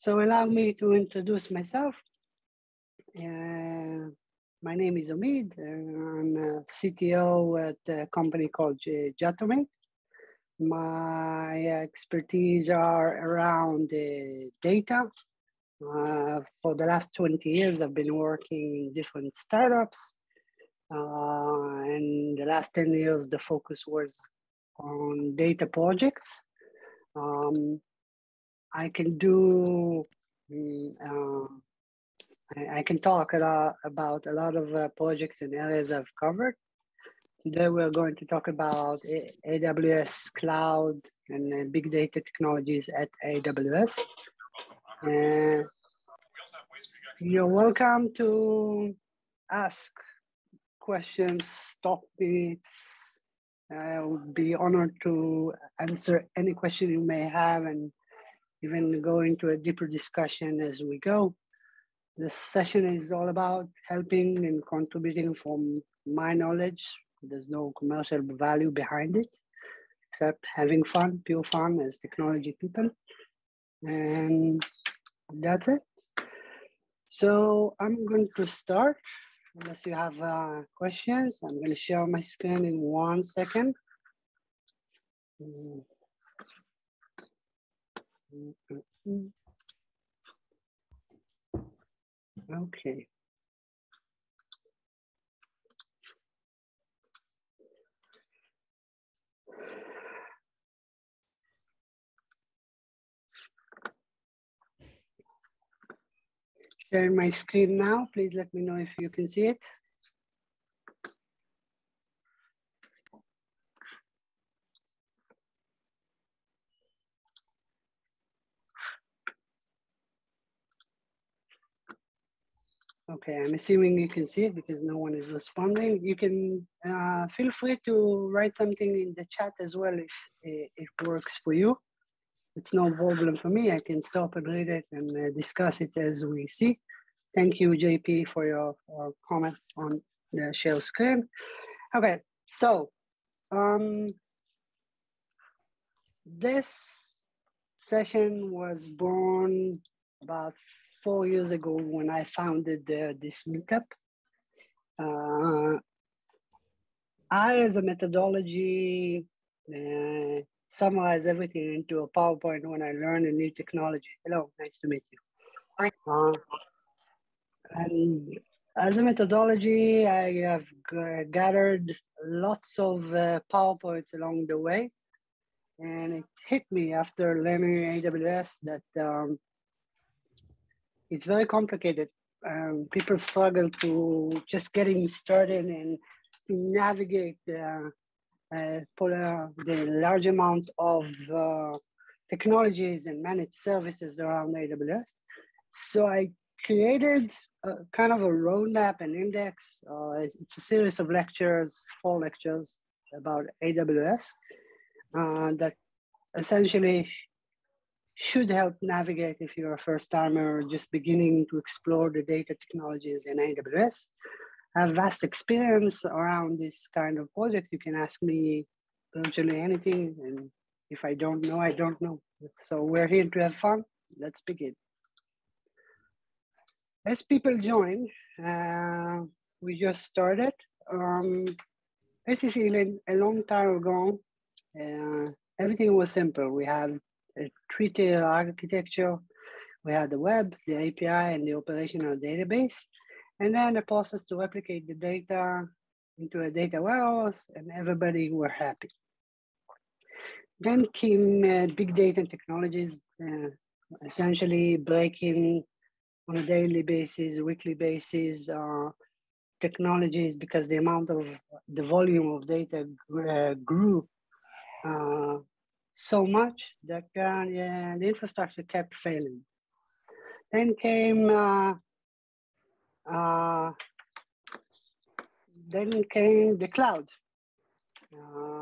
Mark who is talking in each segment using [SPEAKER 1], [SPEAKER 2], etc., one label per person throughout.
[SPEAKER 1] So allow me to introduce myself. My name is Omid. I'm a CTO at a company called Jutomate. My expertise are around data. For the last 20 years, I've been working in different startups. And the last 10 years, the focus was on data projects. I can do, I can talk about a lot of projects and areas I've covered. Today, we're going to talk about AWS Cloud and Big Data technologies at AWS. You're welcome to ask questions, topics. I would be honored to answer any question you may have and even go into a deeper discussion as we go. This session is all about helping and contributing from my knowledge. There's no commercial value behind it, except having fun, pure fun as technology people. And that's it. So I'm going to start. Unless you have questions, I'm going to share my screen in 1 second. Okay. Sharing my screen now. Please let me know if you can see it. Okay, I'm assuming you can see it because no one is responding. You can feel free to write something in the chat as well if it works for you. It's no problem for me. I can stop and read it and discuss it as we see. Thank you, JP, for your comment on the share screen. Okay, so this session was born about 4 years ago when I founded this meetup. I, as a methodology, summarize everything into a PowerPoint when I learn a new technology. Hello, nice to meet you. And as a methodology, I have gathered lots of PowerPoints along the way. And it hit me after learning AWS that it's very complicated. People struggle to just getting started and to navigate the large amount of technologies and managed services around AWS. So I created kind of a roadmap and index. It's a series of lectures, 4 lectures about AWS that essentially should help navigate if you're a first timer just beginning to explore the data technologies in AWS. I have vast experience around this kind of project. You can ask me virtually anything, and if I don't know, I don't know. So we're here to have fun. Let's begin. As people join, we just started. Basically, a long time ago, everything was simple. We had a 3-tier architecture. We had the web, the API, and the operational database, and then a process to replicate the data into a data warehouse, and everybody were happy. Then came big data technologies, essentially breaking on a daily basis, weekly basis, technologies because the volume of data grew so much that the infrastructure kept failing. Then came the cloud,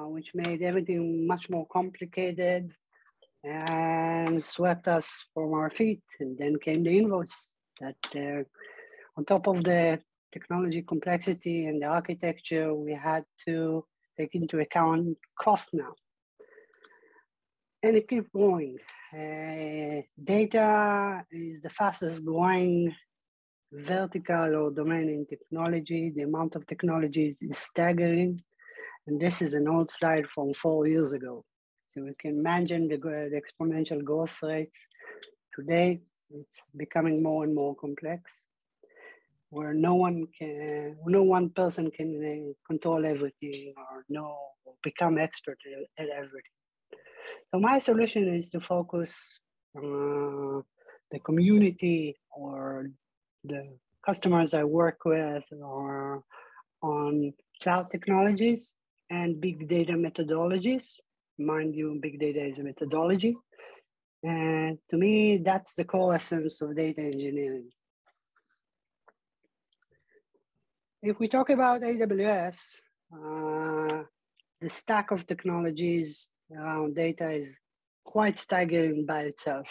[SPEAKER 1] which made everything much more complicated and swept us from our feet. And then came the invoice that on top of the technology complexity and the architecture, we had to take into account cost now. And it keeps growing. Data is the fastest growing vertical or domain in technology. The amount of technologies is staggering. And this is an old slide from 4 years ago. So we can imagine the exponential growth rate. Today, it's becoming more and more complex, where no one person can control everything or know or become expert at everything. So my solution is to focus on the community or the customers I work with or on cloud technologies and big data methodologies. Mind you, big data is a methodology. And to me, that's the core essence of data engineering. If we talk about AWS, the stack of technologies around data is quite staggering by itself.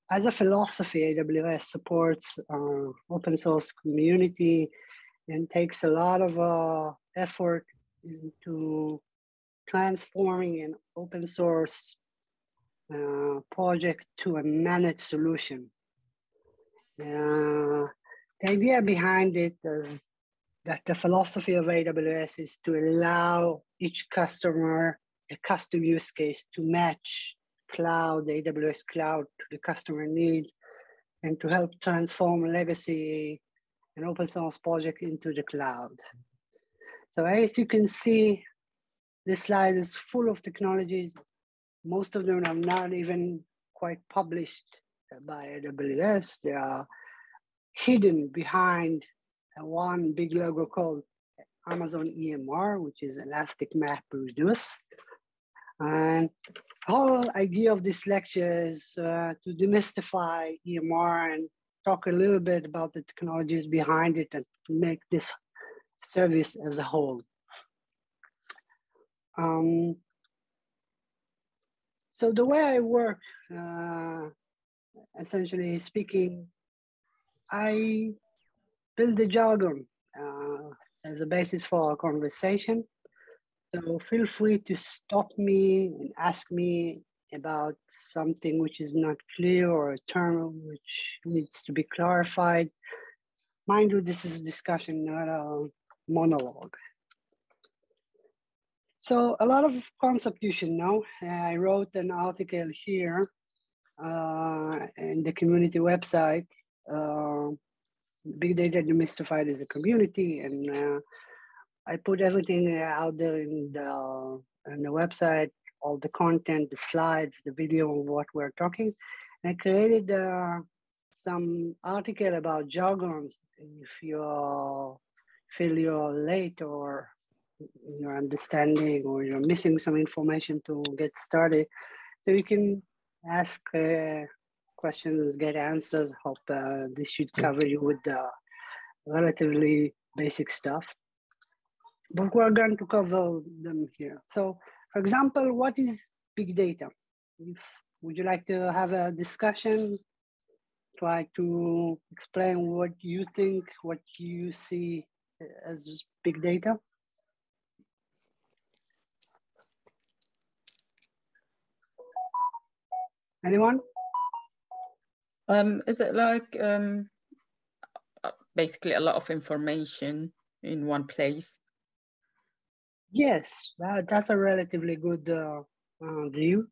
[SPEAKER 1] As a philosophy, AWS supports open source community and takes a lot of effort into transforming an open source project to a managed solution. The idea behind it is that the philosophy of AWS is to allow each customer a custom use case to match cloud, the AWS cloud, to the customer needs, and to help transform legacy and open source project into the cloud. So as you can see, this slide is full of technologies. Most of them are not even quite published by AWS. They are hidden behind one big logo called Amazon EMR, which is Elastic MapReduce. And the whole idea of this lecture is to demystify EMR and talk a little bit about the technologies behind it and make this service as a whole. So the way I work, essentially speaking, I build the jargon as a basis for our conversation. So feel free to stop me and ask me about something which is not clear or a term which needs to be clarified. Mind you, this is a discussion, not a monologue. So a lot of concept you should know. I wrote an article here in the community website. Big Data Demystified is a community, and I put everything out there in the website, all the content, the slides, the video of what we're talking. And I created some article about jargons. If you feel you're late or your understanding or you're missing some information to get started, so you can ask questions, get answers. Hope this should cover you with the relatively basic stuff. But we're going to cover them here. So, for example, what is big data? Would you like to have a discussion? Try to explain what you think, what you see as big data? Anyone?
[SPEAKER 2] Is it like basically a lot of information in one place?
[SPEAKER 1] Yes, that's a relatively good view.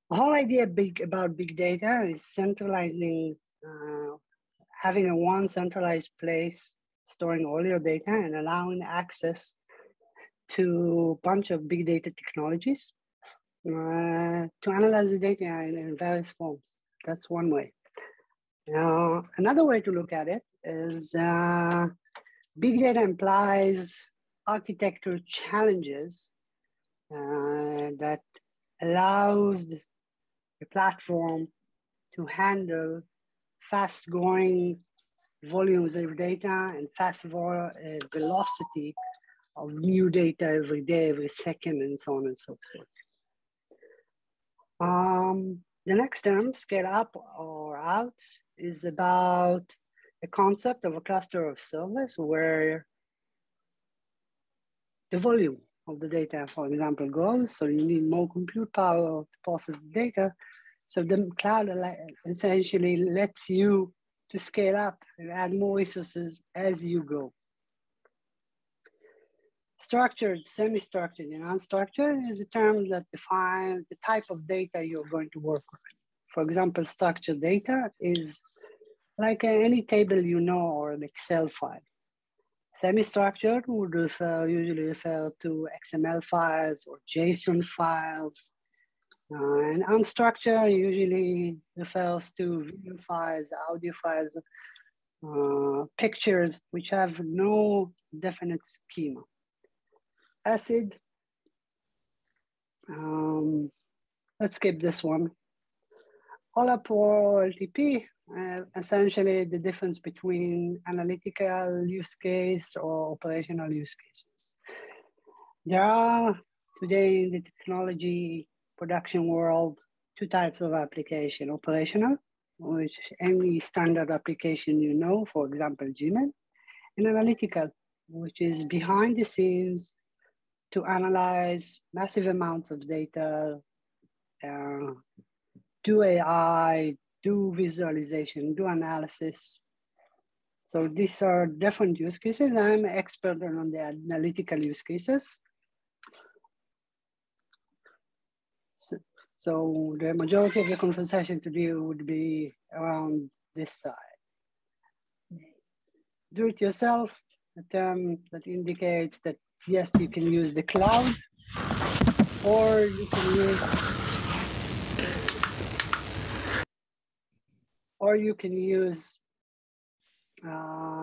[SPEAKER 1] The whole idea about big data is centralizing, having a one centralized place, storing all your data and allowing access to a bunch of big data technologies to analyze the data in various forms. That's one way. Another way to look at it is big data implies architecture challenges that allows the platform to handle fast-growing volumes of data and fast velocity of new data every day, every second, and so on and so forth. The next term, scale up or out, is about the concept of a cluster of servers where the volume of the data, for example, grows, so you need more compute power to process the data. So the cloud essentially lets you to scale up and add more resources as you go. Structured, semi-structured, and unstructured is a term that defines the type of data you're going to work with. For example, structured data is like any table you know or an Excel file. Semi-structured would usually refer to XML files or JSON files. And unstructured usually refers to video files, audio files, pictures, which have no definite schema. ACID, let's skip this one. CallUp or LTP, essentially the difference between analytical use case or operational use cases. There are today in the technology production world, two types of application: operational, which any standard application you know, for example, Gmail, and analytical, which is behind the scenes to analyze massive amounts of data, do AI, do visualization, do analysis. So these are different use cases. I'm an expert on the analytical use cases. So the majority of the conversation today would be around this side. Do it yourself, a term that indicates that yes, you can use the cloud, or you can use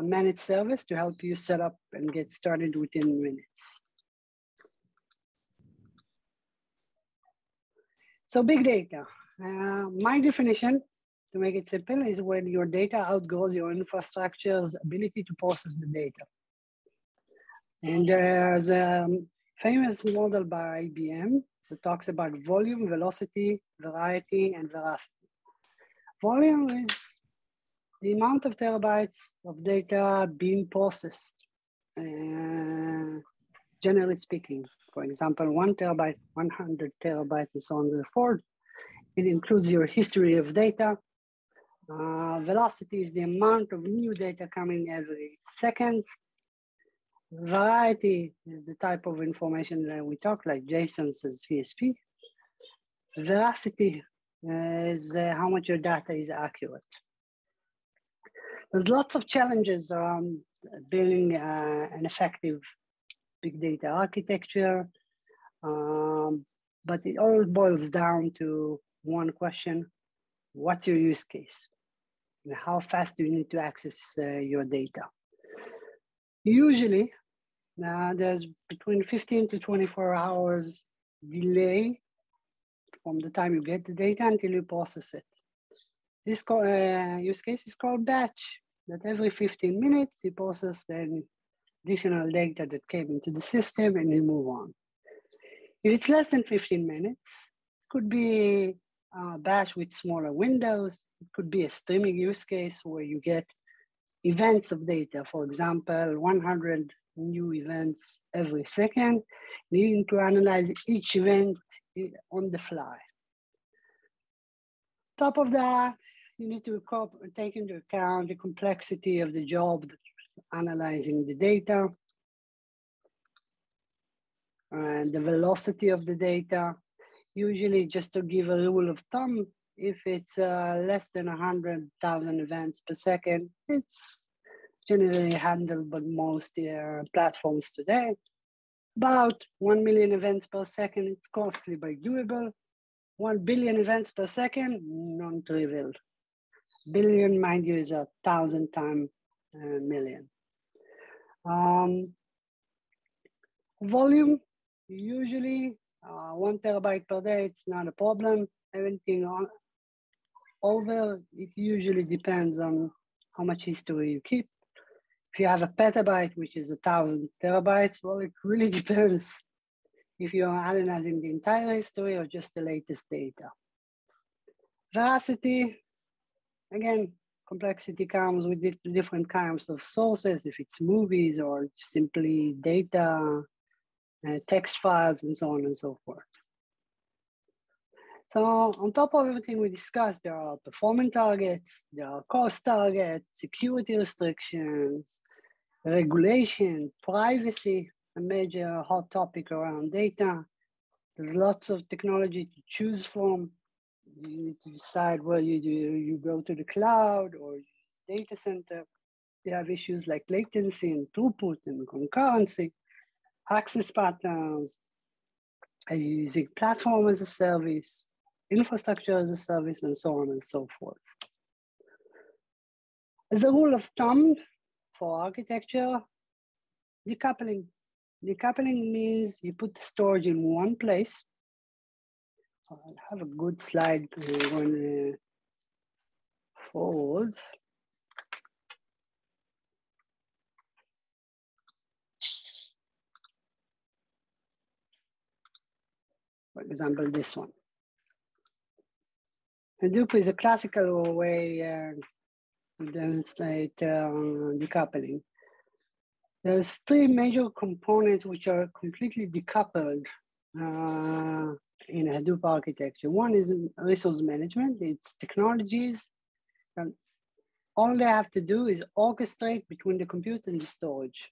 [SPEAKER 1] managed service to help you set up and get started within minutes. So big data, my definition, to make it simple, is when your data outgrows your infrastructure's ability to process the data. And there's a famous model by IBM that talks about volume, velocity, variety, and veracity. Volume is the amount of terabytes of data being processed, generally speaking. For example, 1 terabyte, 100 terabytes, and so on and so forth. It includes your history of data. Velocity is the amount of new data coming every second. Variety is the type of information that we talk, like JSONs and CSV. Veracity is how much your data is accurate. There's lots of challenges around building an effective big data architecture, but it all boils down to one question: what's your use case? And how fast do you need to access your data? Usually, there's between 15 to 24 hours delay from the time you get the data until you process it. This use case is called batch, that every 15 minutes you process the additional data that came into the system and you move on. If it's less than 15 minutes, it could be a batch with smaller windows. It could be a streaming use case where you get events of data, for example, 100 new events every second, needing to analyze each event on the fly. Top of that, you need to take into account the complexity of the job, analyzing the data, and the velocity of the data. Usually, just to give a rule of thumb, if it's less than 100,000 events per second, it's generally handled by most platforms today. About 1 million events per second, it's costly but doable. 1 billion events per second, non-trivial. Billion, mind you, is 1,000 times million. Volume, usually 1 terabyte per day, it's not a problem. Everything over, it usually depends on how much history you keep. If you have a petabyte, which is 1,000 terabytes, well, it really depends if you are analyzing the entire history or just the latest data. Veracity, again, complexity comes with different kinds of sources, if it's movies or simply data text files, and so on and so forth. So on top of everything we discussed, there are performance targets, there are cost targets, security restrictions, regulation, privacy, a major hot topic around data. There's lots of technology to choose from. You need to decide whether you go to the cloud or use data center. You have issues like latency and throughput and concurrency, access patterns, are you using platform as a service, infrastructure as a service, and so on and so forth. As a rule of thumb for architecture, decoupling. Decoupling means you put the storage in one place. I'll have a good slide going forward. For example, this one. Hadoop is a classical way to demonstrate decoupling. There's three major components which are completely decoupled in Hadoop architecture. One is resource management. It's technologies. And all they have to do is orchestrate between the compute and the storage.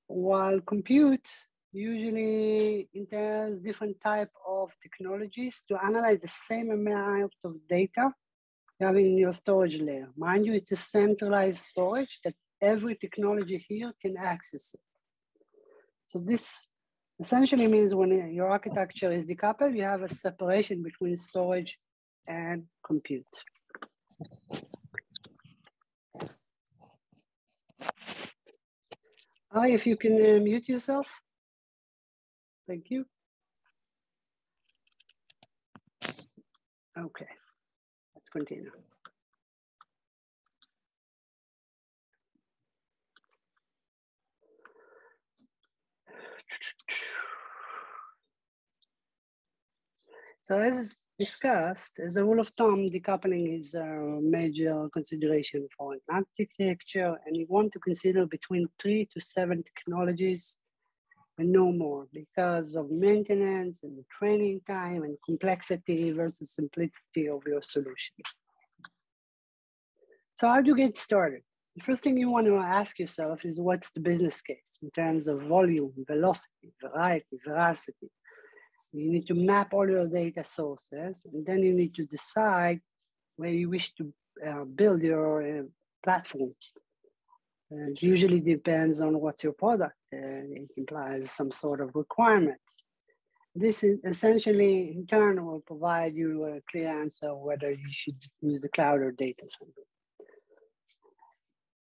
[SPEAKER 1] While compute usually entails different type of technologies to analyze the same amount of data you have in your storage layer. Mind you, it's a centralized storage that every technology here can access it. So this essentially means when your architecture is decoupled, you have a separation between storage and compute. Ari, if you can mute yourself. Thank you. Okay, let's continue. So as discussed, as a rule of thumb, decoupling is a major consideration for an architecture, and you want to consider between 3 to 7 technologies and no more because of maintenance and training time and complexity versus simplicity of your solution. So how do you get started? The first thing you want to ask yourself is what's the business case in terms of volume, velocity, variety, veracity. You need to map all your data sources, and then you need to decide where you wish to build your platform. It usually depends on what's your product. It implies some sort of requirements. This is essentially, in turn, will provide you a clear answer whether you should use the cloud or data center.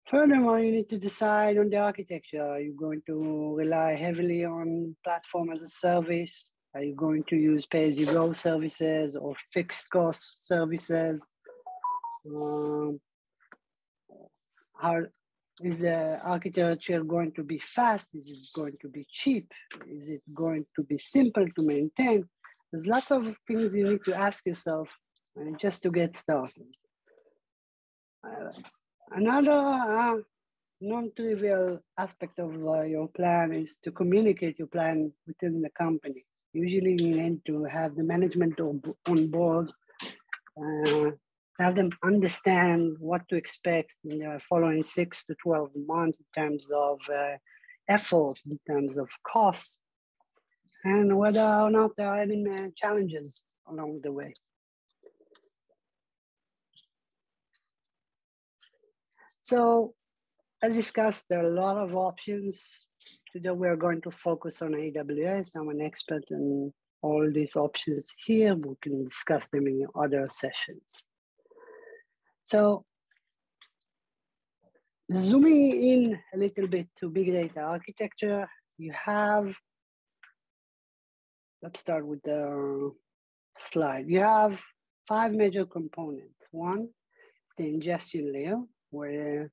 [SPEAKER 1] Furthermore, you need to decide on the architecture. Are you going to rely heavily on platform as a service? Are you going to use pay-as-you-go services or fixed cost services? How is the architecture going to be fast? Is it going to be cheap? Is it going to be simple to maintain? There's lots of things you need to ask yourself just to get started. Another non-trivial aspect of your plan is to communicate your plan within the company. Usually you need to have the management on board, have them understand what to expect in the following 6 to 12 months in terms of effort, in terms of costs, and whether or not there are any challenges along the way. So, as discussed, there are a lot of options. Today we're going to focus on AWS. I'm an expert in all these options here. We can discuss them in other sessions. So, zooming in a little bit to big data architecture, you have, let's start with the slide. You have 5 major components. One, the ingestion layer, where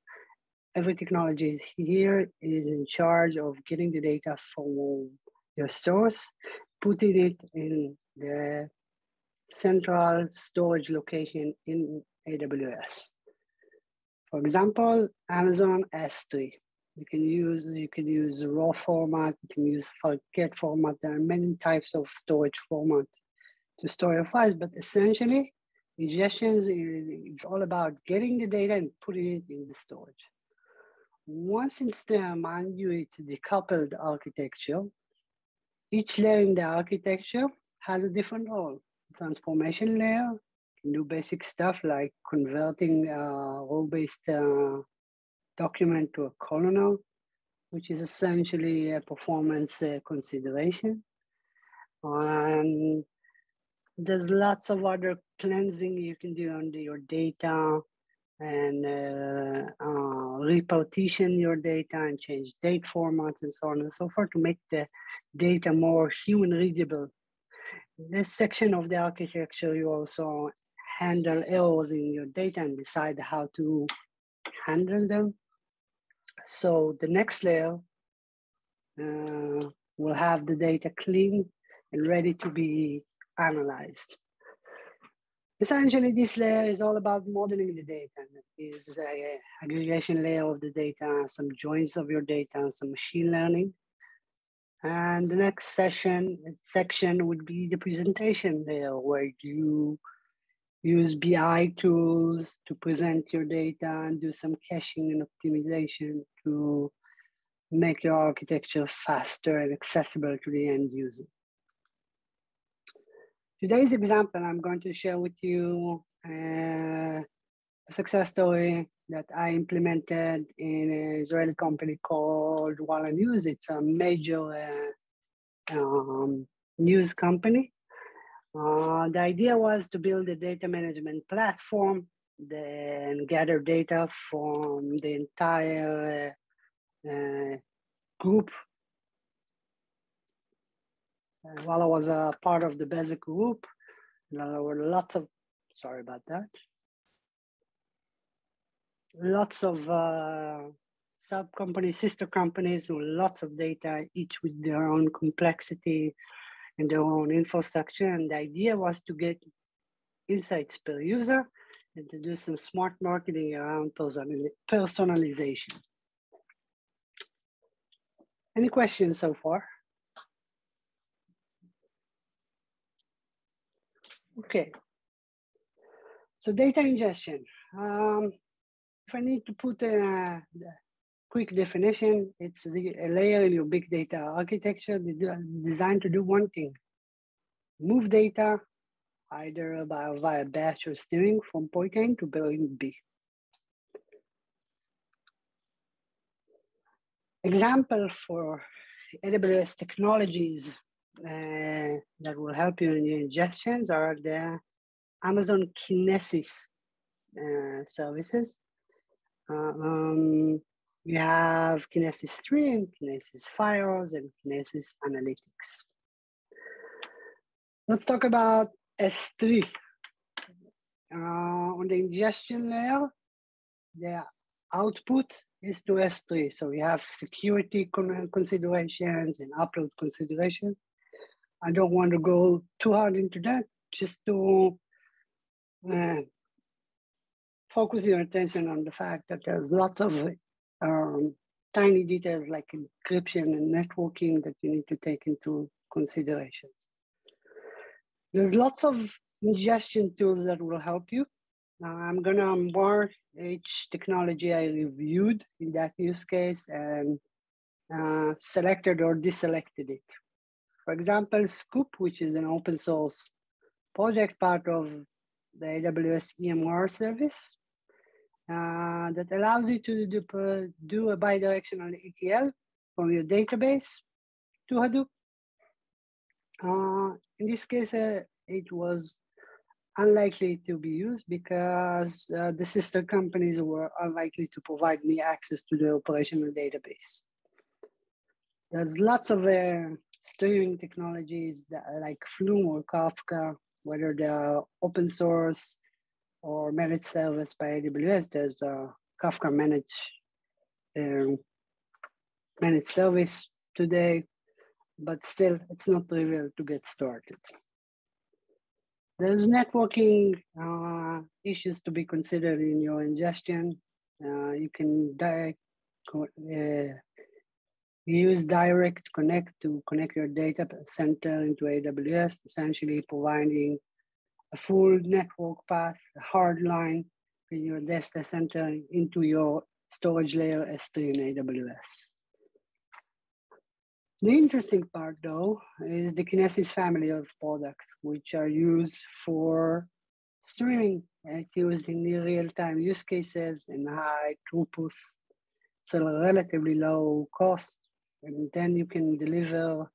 [SPEAKER 1] every technology is here is in charge of getting the data from your source, putting it in the central storage location in AWS. For example, Amazon S3. You can use raw format, you can use Fargate format. There are many types of storage format to store your files, but essentially, ingestion is all about getting the data and putting it in the storage. Once it's there, mind you, it's a decoupled architecture. Each layer in the architecture has a different role. Transformation layer can do basic stuff like converting role-based document to a columnar, which is essentially a performance consideration. And there's lots of other cleansing you can do on your data and repartition your data and change date formats and so on and so forth to make the data more human readable. In this section of the architecture, you also handle errors in your data and decide how to handle them. So the next layer will have the data clean and ready to be analyzed. Essentially, this layer is all about modeling the data. It is an aggregation layer of the data, some joins of your data, some machine learning. And the next section would be the presentation layer, where you use BI tools to present your data and do some caching and optimization to make your architecture faster and accessible to the end user. Today's example, I'm going to share with you a success story that I implemented in an Israeli company called Online IDE. It's a major news company. The idea was to build a data management platform and gather data from the entire group. While I was a part of the basic group, there were lots of, sorry about that, lots of sub-companies, sister companies with lots of data, each with their own complexity and their own infrastructure. And the idea was to get insights per user and to do some smart marketing around personalization. Any questions so far? Okay. So data ingestion. If I need to put a quick definition, it's a layer in your big data architecture designed to do one thing: move data either via batch or streaming from point A to point B. Example for AWS technologies that will help you in your ingestions are the Amazon Kinesis services. You have Kinesis Stream, Kinesis Files, and Kinesis Analytics. Let's talk about S3. On the ingestion layer, the output is to S3. So we have security considerations and upload considerations. I don't want to go too hard into that, just to focus your attention on the fact that there's lots of tiny details like encryption and networking that you need to take into considerations. There's lots of ingestion tools that will help you. I'm gonna mark each technology I reviewed in that use case and selected or deselected it. For example, Scoop, which is an open source project part of the AWS EMR service that allows you to do a bidirectional ETL from your database to Hadoop. In this case, it was unlikely to be used because the sister companies were unlikely to provide me access to the operational database. There's lots of streaming technologies that are like Flume or Kafka, whether they're open source or managed service by AWS. There's a Kafka managed service today, but still it's not trivial to get started. There's networking issues to be considered in your ingestion. You can use direct connect to connect your data center into AWS, essentially providing a full network path, a hard line in your data center into your storage layer S3 in AWS. The interesting part, though, is the Kinesis family of products, which are used for streaming and used in the real-time use cases and high throughput, so relatively low cost. And then you can deliver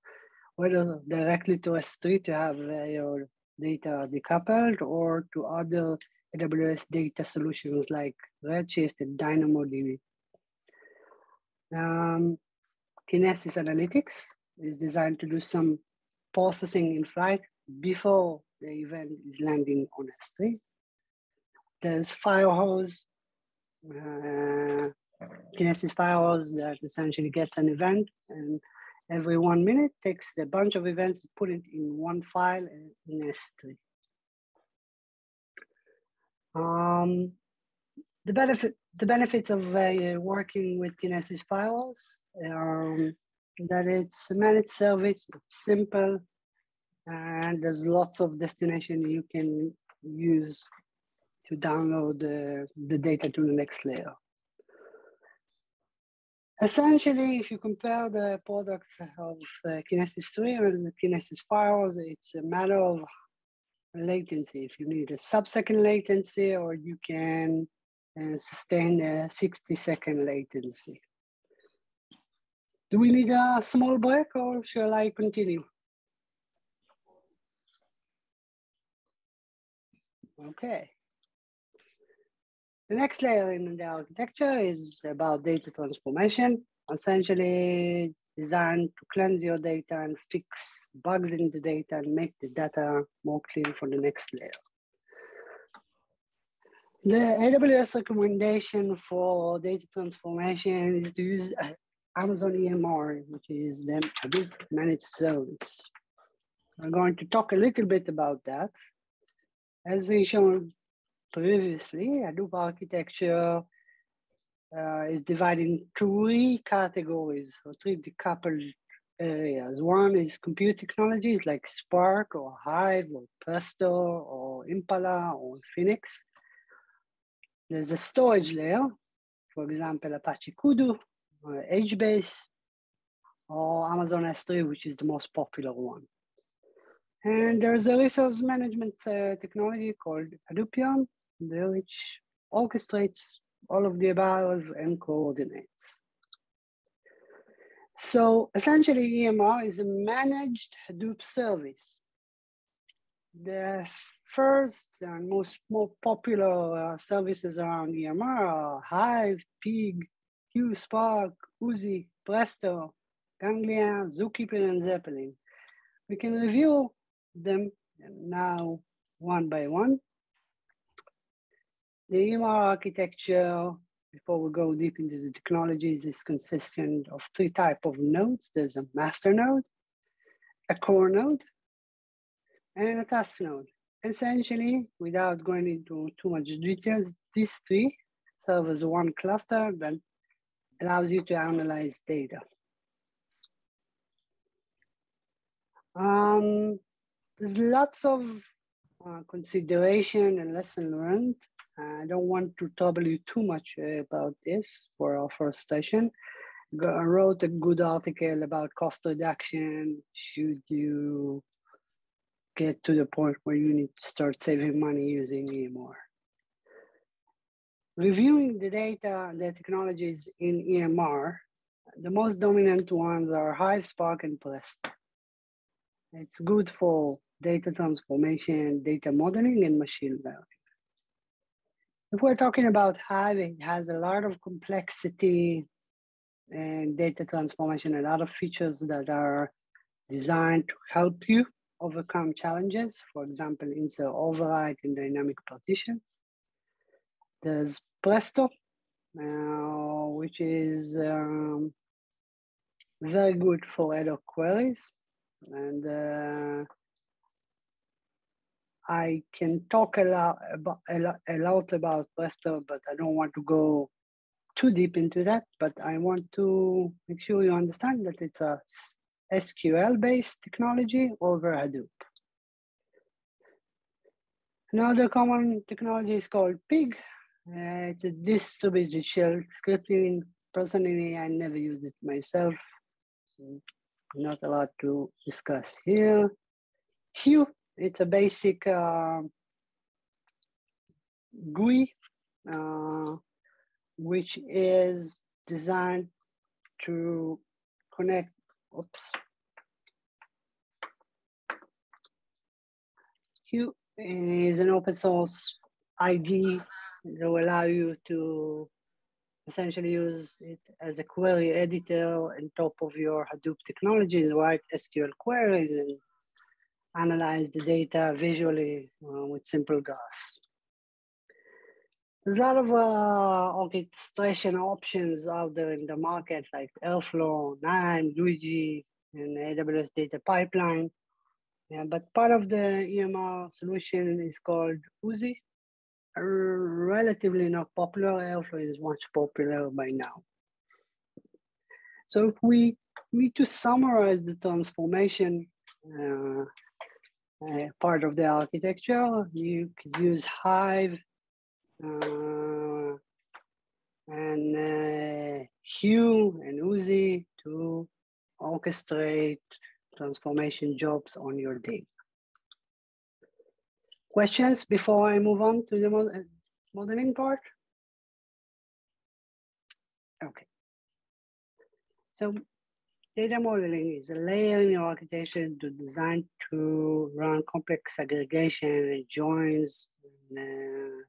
[SPEAKER 1] whether directly to S3 to have your data decoupled or to other AWS data solutions like Redshift and DynamoDB. Kinesis Analytics is designed to do some processing in flight before the event is landing on S3. There's Firehose, Kinesis Firehose that essentially gets an event and every 1 minute takes a bunch of events, put it in one file in S3. The benefits of working with Kinesis Firehose are that it's a managed service, it's simple, and there's lots of destinations you can use to download the data to the next layer. Essentially, if you compare the products of Kinesis 3 and Kinesis Firehose, it's a matter of latency. If you need a sub-second latency, or you can sustain a 60-second latency. Do we need a small break, or shall I continue? Okay. The next layer in the architecture is about data transformation, essentially designed to cleanse your data and fix bugs in the data and make the data more clean for the next layer. The AWS recommendation for data transformation is to use Amazon EMR, which is the Hadoop Managed Service. I'm going to talk a little bit about that. As we shown previously, Hadoop architecture is divided in 3 categories, or 3 decoupled areas. One is compute technologies like Spark or Hive or Presto or Impala or Phoenix. There's a storage layer, for example, Apache Kudu, or HBase, or Amazon S3, which is the most popular one. And there's a resource management technology called Hadoopium, which orchestrates all of the above and coordinates. So essentially, EMR is a managed Hadoop service. The first and more popular services around EMR are Hive, Pig, Spark, Uzi, Presto, Ganglia, Zookeeper, and Zeppelin. We can review them now one by one. The EMR architecture, before we go deep into the technologies, is consistent of 3 types of nodes. There's a master node, a core node, and a task node. Essentially, without going into too much details, these 3 serve as one cluster that allows you to analyze data. There's lots of consideration and lesson learned. I don't want to trouble you too much about this for our first session. I wrote a good article about cost reduction. Should you get to the point where you need to start saving money using EMR? Reviewing the data, the technologies in EMR, the most dominant ones are Hive, Spark, and Presto. It's good for data transformation, data modeling, and machine learning. If we're talking about Hive, it has a lot of complexity and data transformation, a lot of features that are designed to help you overcome challenges. For example, insert override and dynamic partitions. There's Presto, which is very good for ad hoc queries. And I can talk a lot about Presto, but I don't want to go too deep into that, but I want to make sure you understand that it's a SQL-based technology over Hadoop. Another common technology is called Pig. It's a distributed shell scripting. Personally, I never used it myself. Not a lot to discuss here. Hive, it's a basic GUI, which is designed to connect, Hive is an open source IDE that will allow you to essentially use it as a query editor on top of your Hadoop technologies, write SQL queries and analyze the data visually with simple GAS. There's a lot of orchestration options out there in the market, like Airflow, NIME, Luigi, and AWS Data Pipeline. Yeah, but part of the EMR solution is called Uzi. Relatively not popular. Airflow is much popular by now. So if we need to summarize the transformation part of the architecture, you could use Hive and Hive and Uzi to orchestrate transformation jobs on your data. Questions before I move on to the modeling part? Okay. So data modeling is a layer in your architecture designed to run complex aggregation and joins and,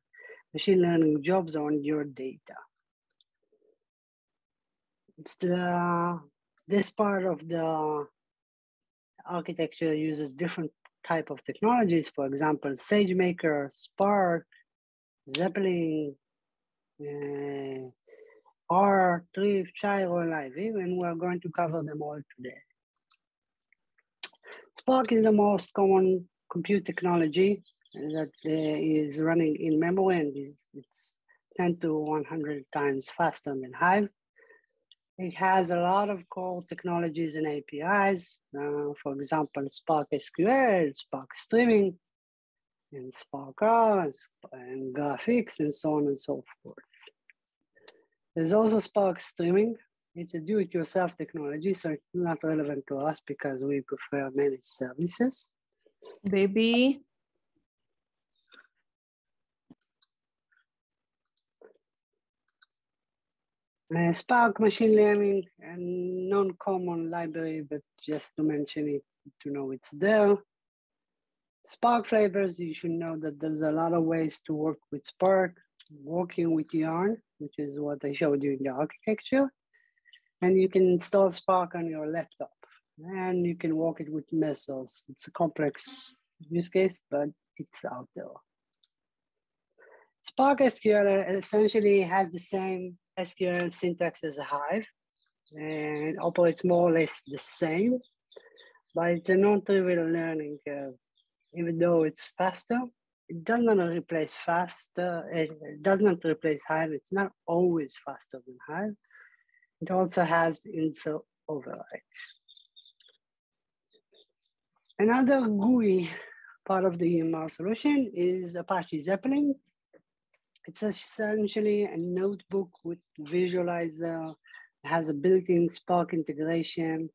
[SPEAKER 1] machine learning jobs on your data. It's this part of the architecture uses different type of technologies. For example, SageMaker, Spark, Zeppelin, R, Thrift, Chiro, and Live, and we're going to cover them all today. Spark is the most common compute technology that is running in memory, and it's 10 to 100 times faster than Hive. It has a lot of core technologies and APIs. For example, Spark SQL, Spark Streaming, and Spark R, and graphics, and so on and so forth. There's also Spark Streaming. It's a do-it-yourself technology, so it's not relevant to us because we prefer managed services.
[SPEAKER 2] Baby.
[SPEAKER 1] Spark machine learning, and non-common library, but just to mention it, to know it's there. Spark Flavours, you should know that there's a lot of ways to work with Spark, working with Yarn, which is what I showed you in the architecture. And you can install Spark on your laptop, and you can work it with methods. It's a complex use case, but it's out there. Spark SQL essentially has the same SQL syntax as a Hive and operates more or less the same, but it's a non-trivial learning curve. Even though it's faster, it does not replace it does not replace Hive. It's not always faster than Hive. It also has insert override. Another GUI part of the EMR solution is Apache Zeppelin. It's essentially a notebook with visualizer. It has a built-in Spark integration.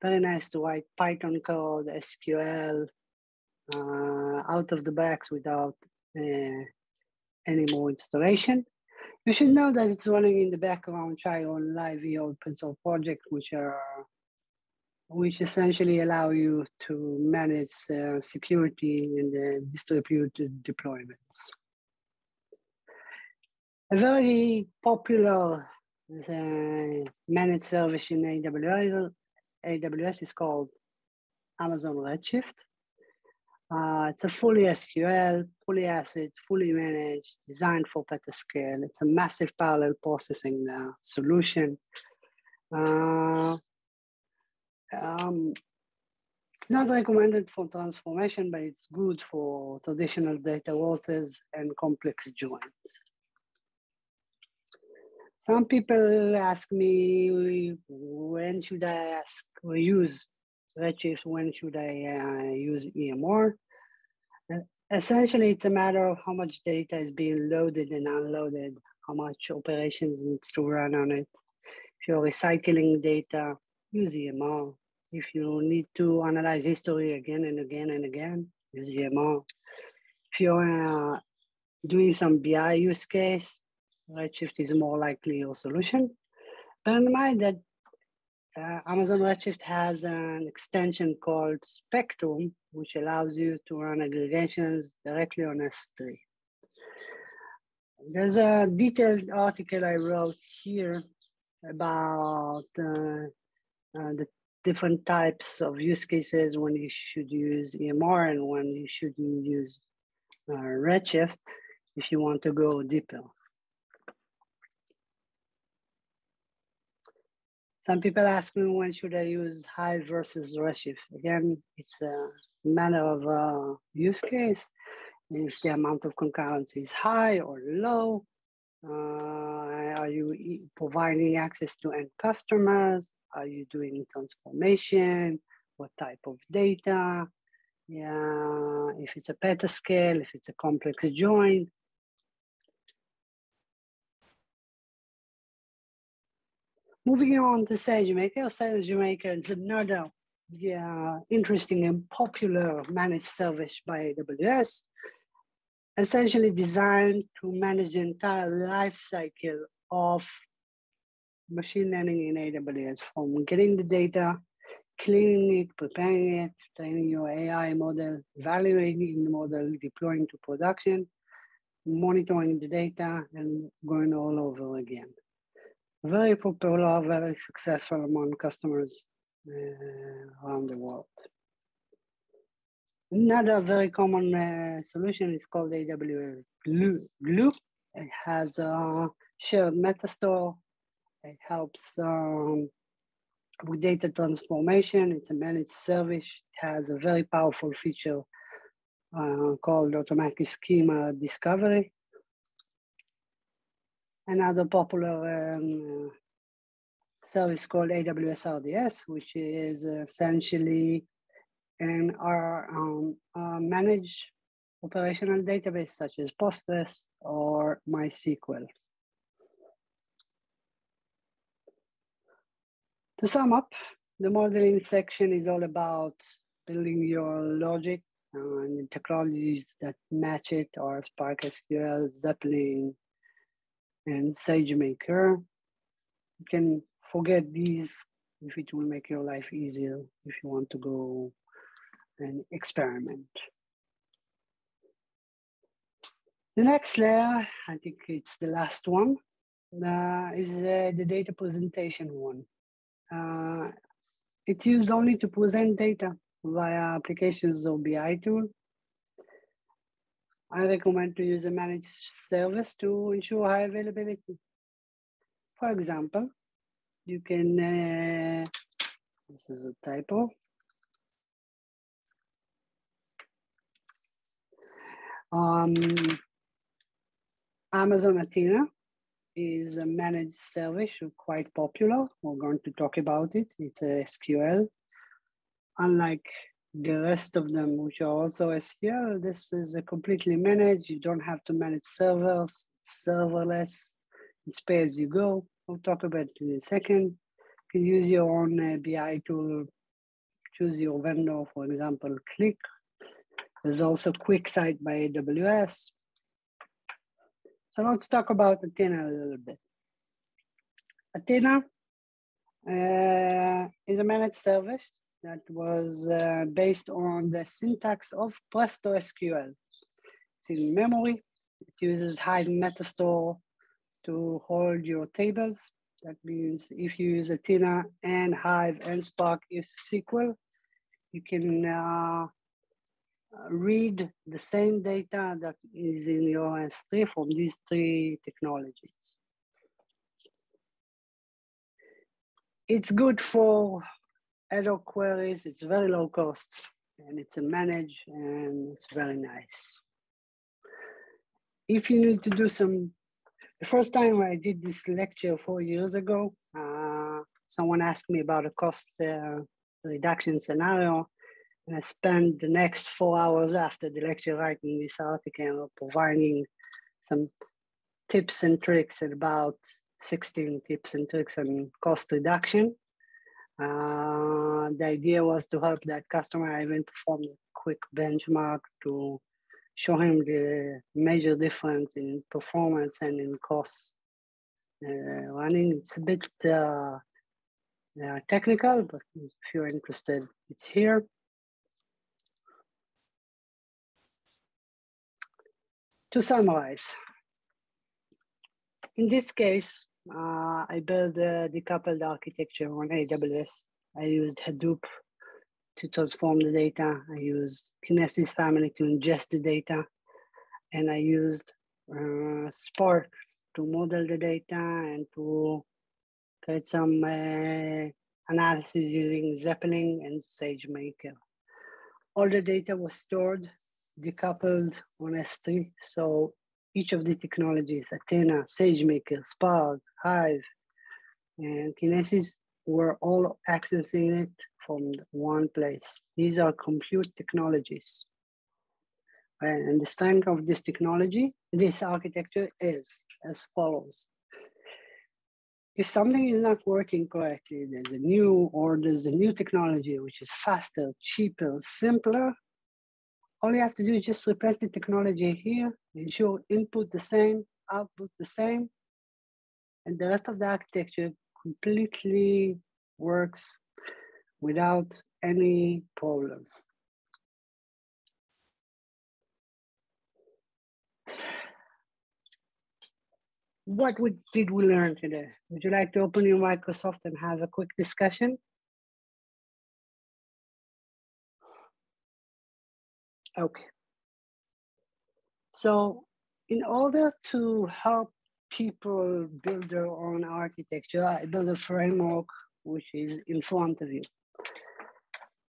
[SPEAKER 1] Very nice to write Python code, SQL, out of the box without any more installation. You should know that it's running in the background Chiro and Live open source project, which essentially allow you to manage security and distributed deployments. A very popular managed service in AWS is called Amazon Redshift. It's a fully SQL, fully ACID, fully managed, designed for petascale. It's a massive parallel processing solution. It's not recommended for transformation, but it's good for traditional data sources and complex joins. Some people ask me, when should I ask or use Redshift? When should I use EMR? Essentially, it's a matter of how much data is being loaded and unloaded, how much operations needs to run on it. If you're recycling data, use EMR. If you need to analyze history again and again and again, use EMR. If you're doing some BI use case, Redshift is more likely your solution. Bear in mind that Amazon Redshift has an extension called Spectrum, which allows you to run aggregations directly on S3. There's a detailed article I wrote here about the different types of use cases when you should use EMR and when you shouldn't use Redshift if you want to go deeper. Some people ask me, when should I use Hive versus Redshift? Again, it's a matter of use case. If the amount of concurrency is high or low, are you providing access to end customers? Are you doing transformation? What type of data? Yeah, if it's a petascale, if it's a complex join. Moving on to SageMaker. SageMaker is another interesting and popular managed service by AWS, essentially designed to manage the entire life cycle of machine learning in AWS, from getting the data, cleaning it, preparing it, training your AI model, evaluating the model, deploying to production, monitoring the data, and going all over again. Very popular, very successful among customers around the world. Another very common solution is called AWS Blue Loop. It has a shared metastore. It helps with data transformation. It's a managed service. It has a very powerful feature called automatic schema discovery. Another popular service called AWS RDS, which is essentially our managed operational database such as Postgres or MySQL. To sum up, the modeling section is all about building your logic and the technologies that match it are Spark SQL, Zeppelin, and SageMaker. You can forget these if it will make your life easier if you want to go and experiment. The next layer, I think it's the last one, is the data presentation one. It's used only to present data via applications or BI tool. I recommend to use a managed service to ensure high availability. For example, you can, this is a typo. Amazon Athena is a managed service, quite popular. We're going to talk about it. It's a SQL. Unlike the rest of them, which are also SQL, this is a completely managed. You don't have to manage servers, it's serverless, it's pay as you go. We'll talk about it in a second. You can use your own BI tool, choose your vendor, for example, Click. There's also QuickSight by AWS. So let's talk about Athena a little bit. Athena is a managed service that was based on the syntax of Presto SQL. It's in memory. It uses Hive metastore to hold your tables. That means if you use Athena and Hive and Spark use SQL, you can read the same data that is in your S3 from these three technologies. It's good for ad hoc queries. It's very low cost and it's a managed and it's very nice. If you need to do a The first time I did this lecture 4 years ago, someone asked me about a cost reduction scenario, and I spent the next 4 hours after the lecture writing this article, providing some tips and tricks, and about 16 tips and tricks on cost reduction. The idea was to help that customer. I even performed a quick benchmark to show him the major difference in performance and in costs running. It's a bit technical, but if you're interested, it's here. To summarize, in this case, I built a decoupled architecture on AWS. I used Hadoop to transform the data. I used kinesis family to ingest the data. And I used Spark to model the data and to create some analysis using Zeppelin and SageMaker. All the data was stored, decoupled on S3. So each of the technologies, Athena, SageMaker, Spark, Hive, and Kinesis were all accessing it from one place. These are compute technologies. And the strength of this technology, this architecture is as follows. If something is not working correctly, there's a new technology which is faster, cheaper, simpler, all you have to do is just replace the technology here, ensure input the same, output the same, and the rest of the architecture completely works without any problem. What did we learn today? Would you like to open your Microsoft and have a quick discussion? Okay. So in order to help people build their own architecture, I build a framework which is in front of you.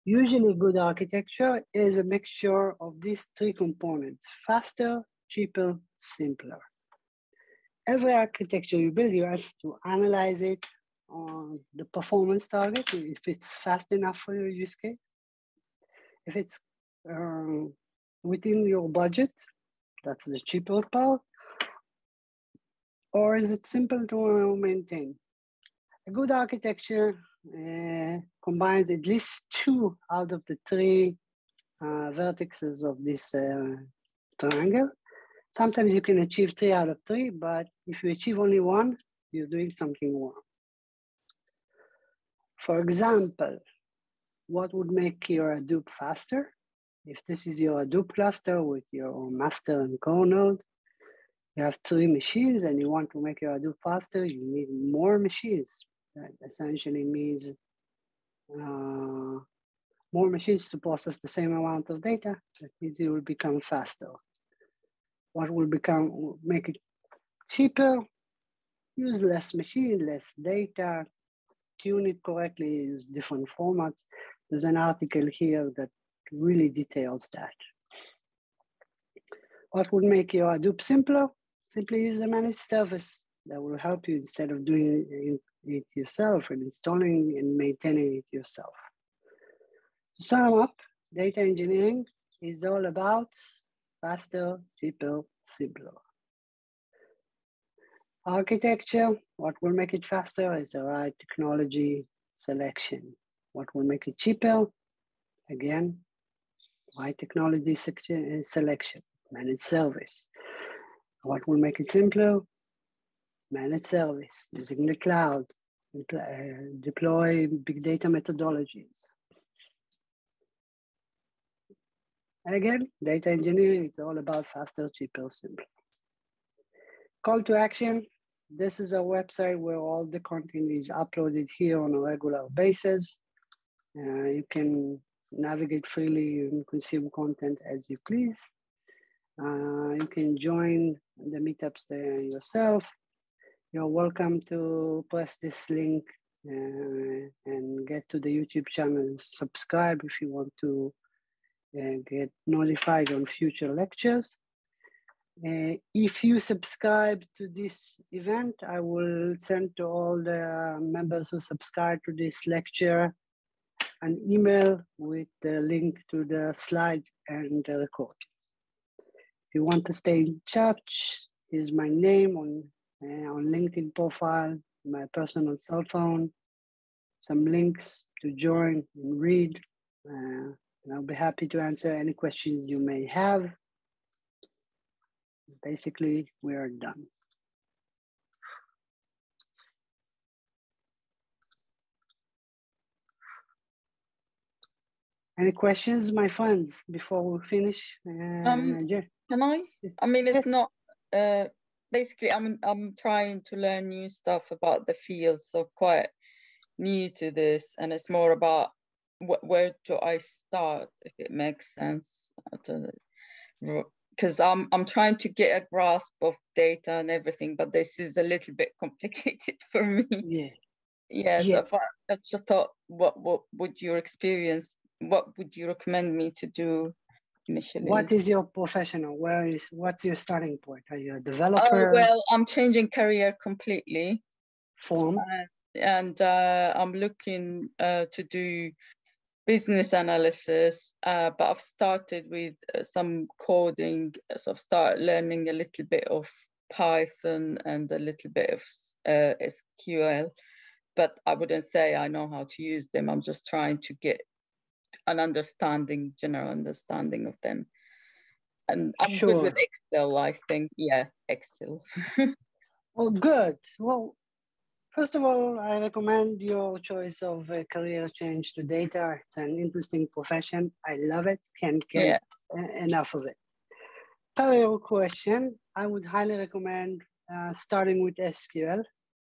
[SPEAKER 1] Usually good architecture is a mixture of these three components: faster, cheaper, simpler. Every architecture you build, you have to analyze it on the performance target, if it's fast enough for your use case, if it's within your budget, that's the cheaper part, or is it simple to maintain? A good architecture combines at least 2 out of the 3 vertices of this triangle. Sometimes you can achieve 3 out of 3, but if you achieve only 1, you're doing something wrong. For example, what would make your Hadoop faster? If this is your Hadoop cluster with your master and core node, you have 3 machines and you want to make your Hadoop faster, you need more machines. That essentially means more machines to process the same amount of data. That means it will become faster. What will make it cheaper? Use less machine, less data, tune it correctly, use different formats. There's an article here that really details that. What would make your Hadoop simpler? Simply use a managed service that will help you instead of doing it yourself and installing and maintaining it yourself. To sum up, data engineering is all about faster, cheaper, simpler. Architecture, what will make it faster is the right technology selection. What will make it cheaper? Again, right technology selection, managed service. What will make it simpler? Managed service, using the cloud, deploy big data methodologies. And again, data engineering is all about faster, cheaper, simpler. Call to action. This is a website where all the content is uploaded here on a regular basis. You can navigate freely and consume content as you please. You can join the meetups there yourself. You're welcome to press this link and get to the YouTube channel and subscribe if you want to get notified on future lectures. If you subscribe to this event, I will send to all the members who subscribe to this lecture an email with the link to the slides and the recording. If you want to stay in touch, here's my name on LinkedIn profile, my personal cell phone, some links to join and read. And I'll be happy to answer any questions you may have. Basically, we are done. Any questions, my friends, before we finish?
[SPEAKER 3] Can I? I mean, it's not. Basically, I'm trying to learn new stuff about the field, so quite new to this, and it's more about where do I start, if it makes sense. Because I'm trying to get a grasp of data and everything, but this is a little bit complicated for me. Yeah. So I just thought, what would your experience? What would you recommend me to do initially?
[SPEAKER 1] What is your professional? What's your starting point? Are you a developer?
[SPEAKER 3] Oh, well, I'm changing career completely. And I'm looking to do business analysis, but I've started with some coding, so I've started learning a little bit of Python and a little bit of SQL, but I wouldn't say I know how to use them. I'm just trying to get an general understanding of them. And I'm good with Excel, I think. Yeah, Excel.
[SPEAKER 1] Well, good. Well, first of all, I recommend your choice of a career change to data. It's an interesting profession. I love it. Can't get enough of it. Career question, I would highly recommend starting with SQL.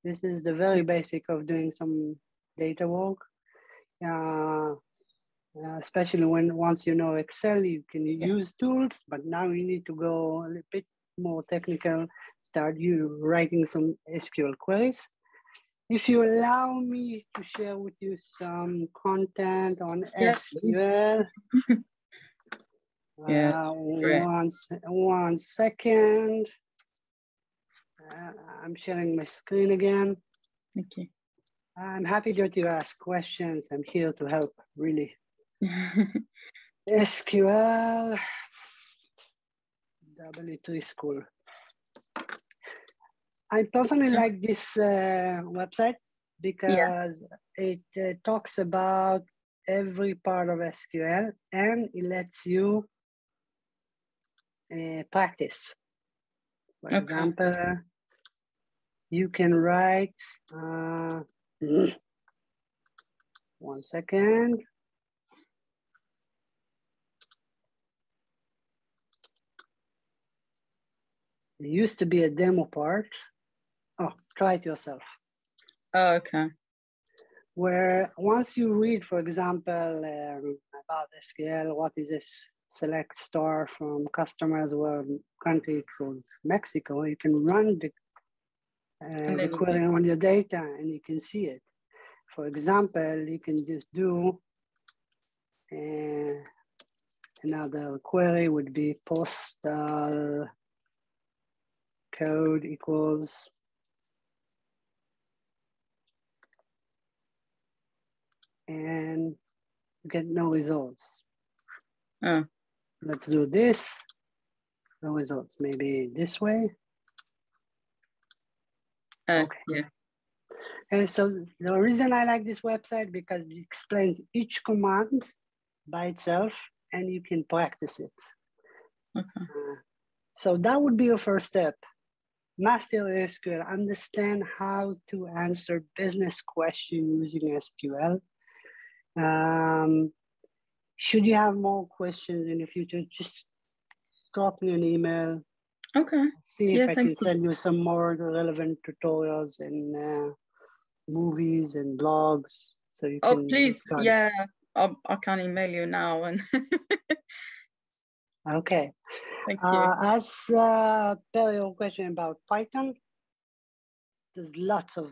[SPEAKER 1] This is the very basic of doing some data work. Especially once you know Excel, you can use tools, but now you need to go a little bit more technical, start writing some SQL queries. If you allow me to share with you some content on SQL. One second. I'm sharing my screen again.
[SPEAKER 3] Okay.
[SPEAKER 1] I'm happy that you ask questions. I'm here to help, really. SQL, W3 School. I personally like this website because it talks about every part of SQL and it lets you practice. For example, you can write, one second. There used to be a demo part. Oh, try it yourself.
[SPEAKER 3] Oh, okay.
[SPEAKER 1] Where once you read, for example, about SQL, what is this select star from customers where country choose Mexico, you can run the query on your data and you can see it. For example, you can just do another query would be postal code equals and you get no results. Let's do this. No results. Maybe this way.
[SPEAKER 3] Yeah.
[SPEAKER 1] And so the reason I like this website because it explains each command by itself and you can practice it. So that would be your first step. Master SQL, understand how to answer business questions using SQL. Should you have more questions in the future, just drop me an email. See if I can send you some more relevant tutorials and movies and blogs. So you can
[SPEAKER 3] please, I can email you now. And
[SPEAKER 1] okay.
[SPEAKER 3] Thank you.
[SPEAKER 1] As per your question about Python, there's lots of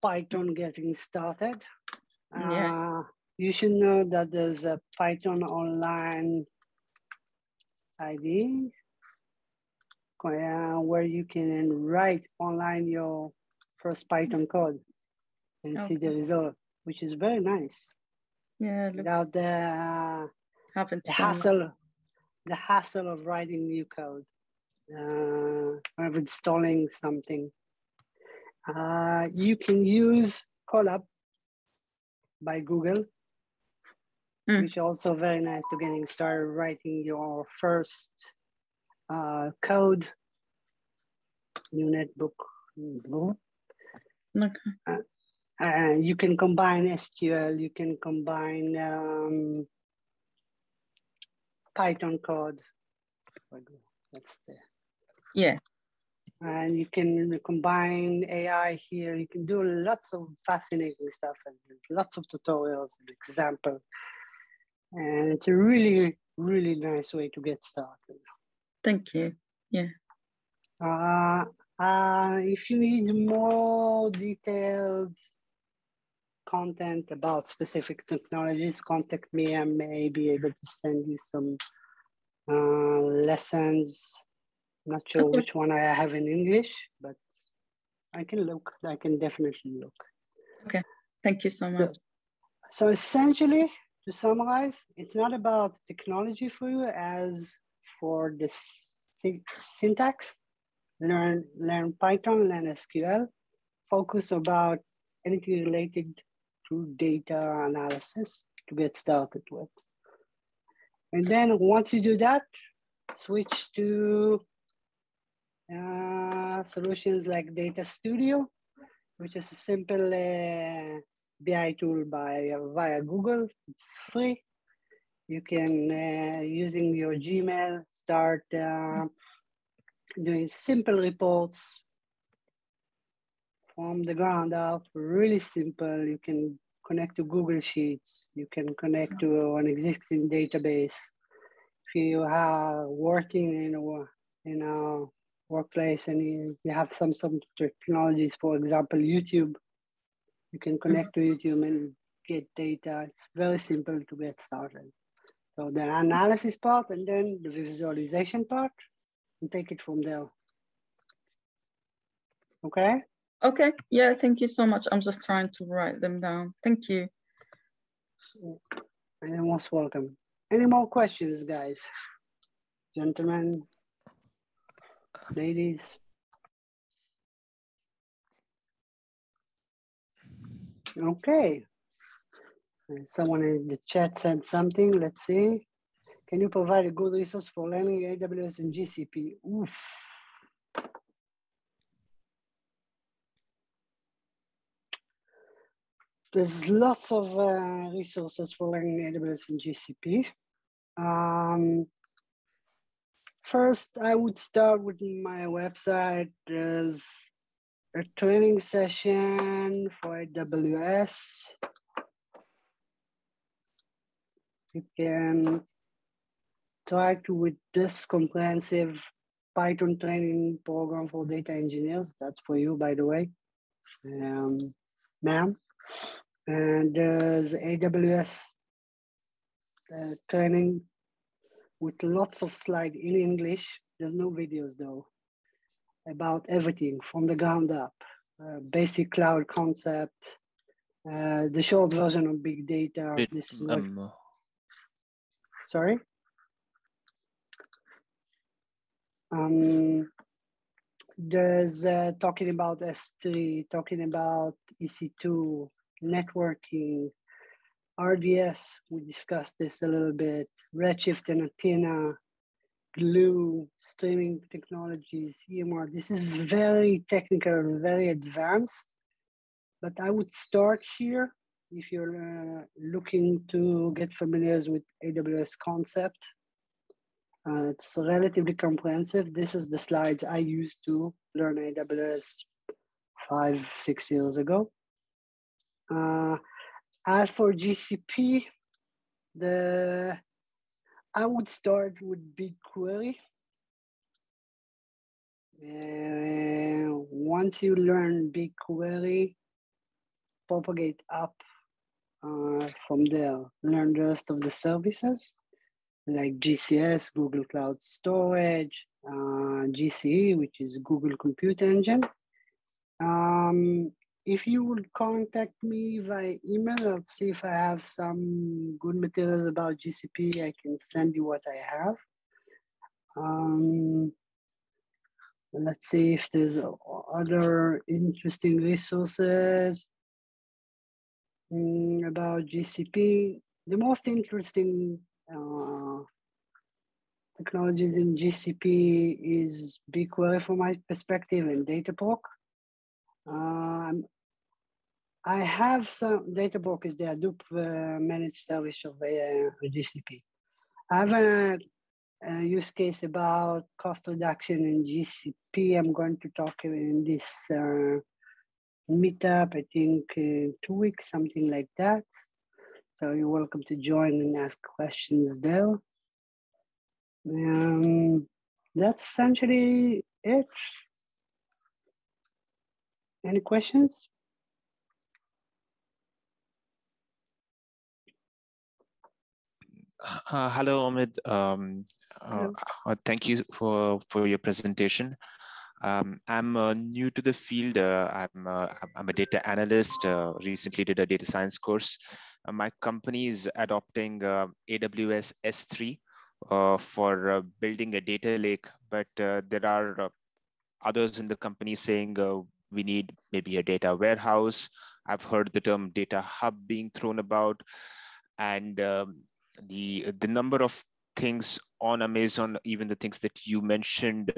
[SPEAKER 1] Python getting started. You should know that there's a Python Online IDE where you can write online your first Python code and see the result, which is very nice.
[SPEAKER 3] Yeah,
[SPEAKER 1] without the hassle of writing new code or installing something. You can use CallUp by Google, which is also very nice to getting started writing your first code. New netbook.
[SPEAKER 3] Okay.
[SPEAKER 1] You can combine SQL, you can combine Python code. That's there.
[SPEAKER 3] Yeah.
[SPEAKER 1] And you can combine AI here. You can do lots of fascinating stuff and lots of tutorials and examples. And it's a really, really nice way to get started.
[SPEAKER 3] Thank you. Yeah.
[SPEAKER 1] If you need more detailed content about specific technologies, contact me. I may be able to send you some lessons. Not sure which one I have in English, but I can look. I can definitely look.
[SPEAKER 3] Okay, thank you so much.
[SPEAKER 1] So essentially, to summarize, it's not about technology for you as for the syntax. Learn Python, learn SQL. Focus about anything related to data analysis to get started with. And then once you do that, switch to solutions like Data Studio, which is a simple BI tool via Google. It's free. You can, using your Gmail, start doing simple reports from the ground up, really simple. You can connect to Google Sheets. You can connect to an existing database. If you are working in a workplace and you have some technologies, for example, YouTube, you can connect to YouTube and get data. It's very simple to get started. So the analysis part and then the visualization part, and take it from there. Okay?
[SPEAKER 3] Okay, yeah, thank you so much. I'm just trying to write them down. Thank you.
[SPEAKER 1] You're most welcome. Any more questions, guys? Gentlemen, ladies? Okay. Someone in the chat said something. Let's see. Can you provide a good resource for learning AWS and GCP? Oof. There's lots of resources for learning AWS and GCP. First, I would start with my website. There's a training session for AWS. You can try to with this comprehensive Python training program for data engineers. That's for you, by the way, ma'am. And there's AWS training with lots of slides in English. There's no videos though, about everything from the ground up. Basic cloud concept, the short version of big data. This is what, sorry? There's talking about S3, talking about EC2, networking, RDS, we discussed this a little bit, Redshift and Athena, Glue, streaming technologies, EMR. This is very technical, very advanced, but I would start here if you're looking to get familiar with AWS concept. It's relatively comprehensive. This is the slides I used to learn AWS 5-6 years ago. As for GCP, I would start with BigQuery. Once you learn BigQuery, propagate up from there. Learn the rest of the services like GCS, Google Cloud Storage, GCE, which is Google Compute Engine. If you would contact me via email, I'll see if I have some good materials about GCP. I can send you what I have. Let's see if there's other interesting resources about GCP. The most interesting technologies in GCP is BigQuery from my perspective and Dataproc. I have some, Dataproc is the Hadoop managed service of GCP. I have a use case about cost reduction in GCP. I'm going to talk in this meetup, I think 2 weeks, something like that. So you're welcome to join and ask questions there. That's essentially it. Any questions?
[SPEAKER 4] Hello, Omid. Thank you for your presentation. I'm new to the field. I'm a data analyst. Recently did a data science course. My company is adopting AWS S3 for building a data lake, but there are others in the company saying we need maybe a data warehouse. I've heard the term data hub being thrown about, and the number of things on Amazon, even the things that you mentioned,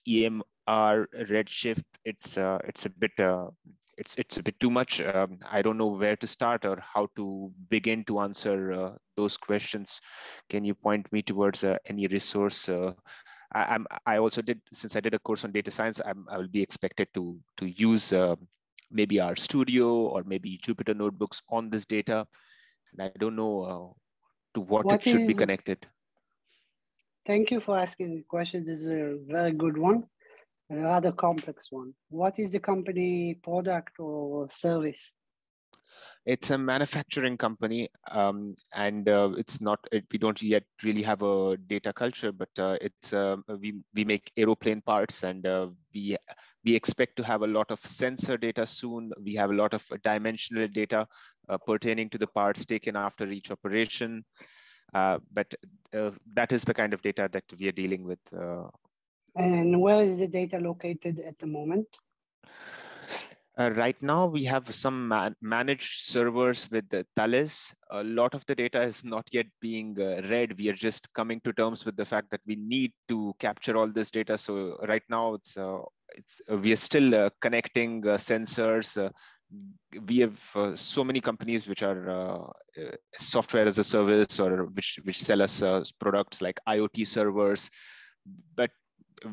[SPEAKER 4] EMR, Redshift, it's a bit too much. I don't know where to start or how to begin to answer those questions. Can you point me towards any resource? I also did, since I did a course on data science, I will be expected to use maybe our studio or maybe Jupyter notebooks on this data. And I don't know to what it should be connected.
[SPEAKER 1] Thank you for asking the question. This is a very good one, a rather complex one. What is the company product or service?
[SPEAKER 4] It's a manufacturing company, and it's not. We don't yet really have a data culture, but it's we make aeroplane parts, and we expect to have a lot of sensor data soon. We have a lot of dimensional data pertaining to the parts taken after each operation. But that is the kind of data that we are dealing with.
[SPEAKER 1] And where is the data located at the moment?
[SPEAKER 4] Right now, we have some managed servers with the Thales. A lot of the data is not yet being read. We are just coming to terms with the fact that we need to capture all this data. So right now, we are still connecting sensors. We have so many companies which are software as a service or which sell us products like IoT servers. But